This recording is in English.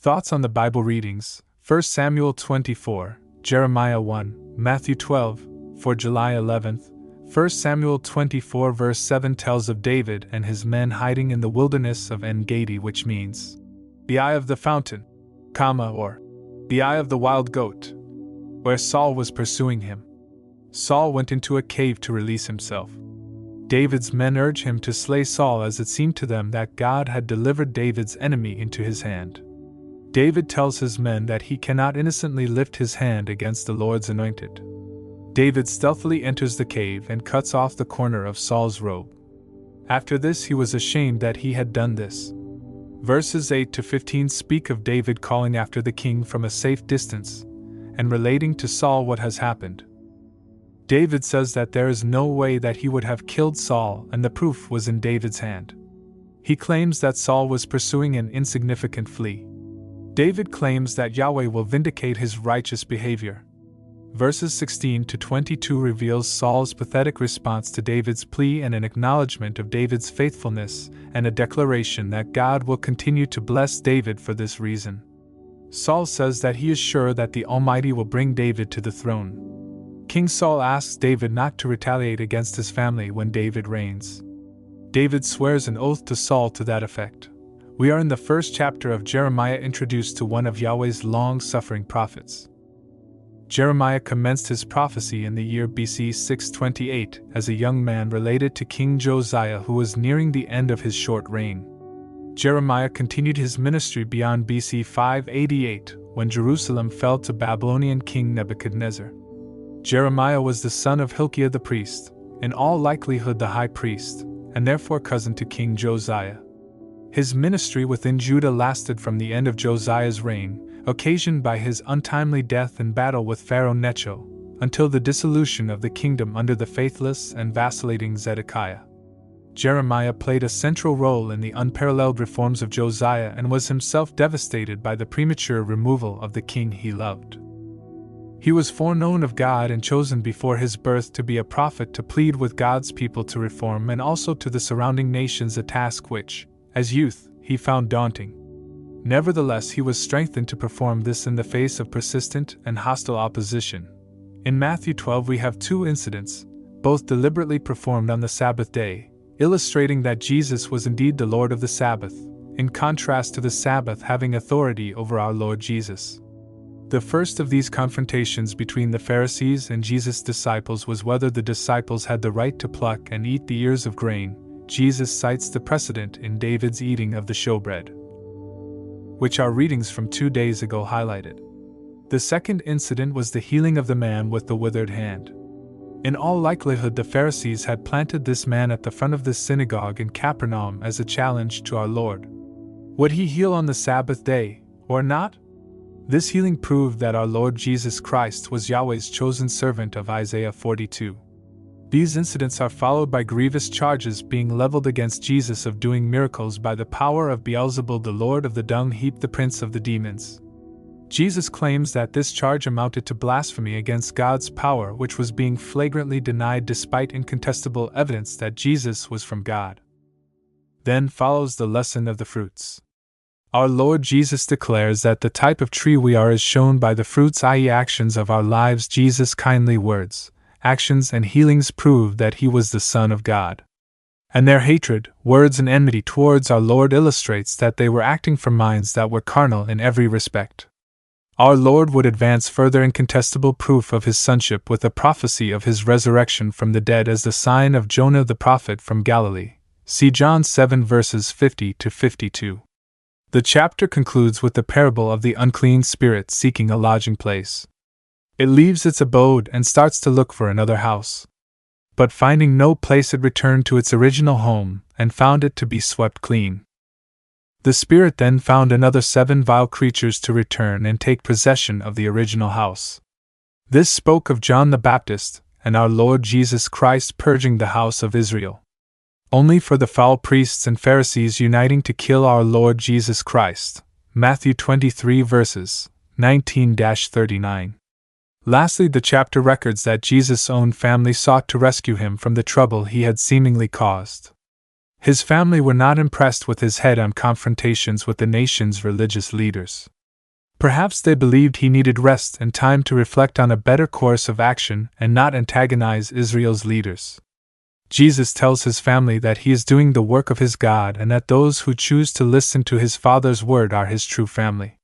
Thoughts on the Bible readings: 1 Samuel 24, Jeremiah 1, Matthew 12, for July 11th. 1 Samuel 24 verse 7 tells of David and his men hiding in the wilderness of En-Gedi, which means the eye of the fountain, or the eye of the wild goat, where Saul was pursuing him. Saul went into a cave to release himself. David's men urge him to slay Saul, as it seemed to them that God had delivered David's enemy into his hand. David tells his men that he cannot innocently lift his hand against the Lord's anointed. David stealthily enters the cave and cuts off the corner of Saul's robe. After this, he was ashamed that he had done this. Verses 8 to 15 speak of David calling after the king from a safe distance and relating to Saul what has happened. David says that there is no way that he would have killed Saul, and the proof was in David's hand. He claims that Saul was pursuing an insignificant flea. David claims that Yahweh will vindicate his righteous behavior. Verses 16 to 22 reveals Saul's pathetic response to David's plea and an acknowledgement of David's faithfulness and a declaration that God will continue to bless David for this reason. Saul says that he is sure that the Almighty will bring David to the throne. King Saul asks David not to retaliate against his family when David reigns. David swears an oath to Saul to that effect. We are in the first chapter of Jeremiah, introduced to one of Yahweh's long-suffering prophets. Jeremiah commenced his prophecy in the year BC 628 as a young man related to King Josiah, who was nearing the end of his short reign. Jeremiah continued his ministry beyond BC 588 when Jerusalem fell to Babylonian King Nebuchadnezzar. Jeremiah was the son of Hilkiah the priest, in all likelihood the high priest, and therefore cousin to King Josiah. His ministry within Judah lasted from the end of Josiah's reign, occasioned by his untimely death in battle with Pharaoh Necho, until the dissolution of the kingdom under the faithless and vacillating Zedekiah. Jeremiah played a central role in the unparalleled reforms of Josiah and was himself devastated by the premature removal of the king he loved. He was foreknown of God and chosen before his birth to be a prophet to plead with God's people to reform, and also to the surrounding nations, a task which, as youth, he found daunting. Nevertheless, he was strengthened to perform this in the face of persistent and hostile opposition. In Matthew 12 we have two incidents, both deliberately performed on the Sabbath day, illustrating that Jesus was indeed the Lord of the Sabbath, in contrast to the Sabbath having authority over our Lord Jesus. The first of these confrontations between the Pharisees and Jesus' disciples was whether the disciples had the right to pluck and eat the ears of grain. Jesus cites the precedent in David's eating of the showbread, which our readings from 2 days ago highlighted. The second incident was the healing of the man with the withered hand. In all likelihood, the Pharisees had planted this man at the front of the synagogue in Capernaum as a challenge to our Lord. Would he heal on the Sabbath day, or not? This healing proved that our Lord Jesus Christ was Yahweh's chosen servant of Isaiah 42. These incidents are followed by grievous charges being leveled against Jesus of doing miracles by the power of Beelzebul, the lord of the dung heap, the prince of the demons. Jesus claims that this charge amounted to blasphemy against God's power, which was being flagrantly denied despite incontestable evidence that Jesus was from God. Then follows the lesson of the fruits. Our Lord Jesus declares that the type of tree we are is shown by the fruits, i.e. actions of our lives. Jesus' kindly words, actions, and healings proved that he was the Son of God. And their hatred, words, and enmity towards our Lord illustrates that they were acting from minds that were carnal in every respect. Our Lord would advance further incontestable proof of his sonship with the prophecy of his resurrection from the dead as the sign of Jonah the prophet from Galilee. See John 7 verses 50 to 52. The chapter concludes with the parable of the unclean spirit seeking a lodging place. It leaves its abode and starts to look for another house. But finding no place, it returned to its original home and found it to be swept clean. The spirit then found another 7 vile creatures to return and take possession of the original house. This spoke of John the Baptist and our Lord Jesus Christ purging the house of Israel. Only for the foul priests and Pharisees uniting to kill our Lord Jesus Christ. Matthew 23 verses 19-39. Lastly, the chapter records that Jesus' own family sought to rescue him from the trouble he had seemingly caused. His family were not impressed with his head-on confrontations with the nation's religious leaders. Perhaps they believed he needed rest and time to reflect on a better course of action and not antagonize Israel's leaders. Jesus tells his family that he is doing the work of his God and that those who choose to listen to his Father's word are his true family.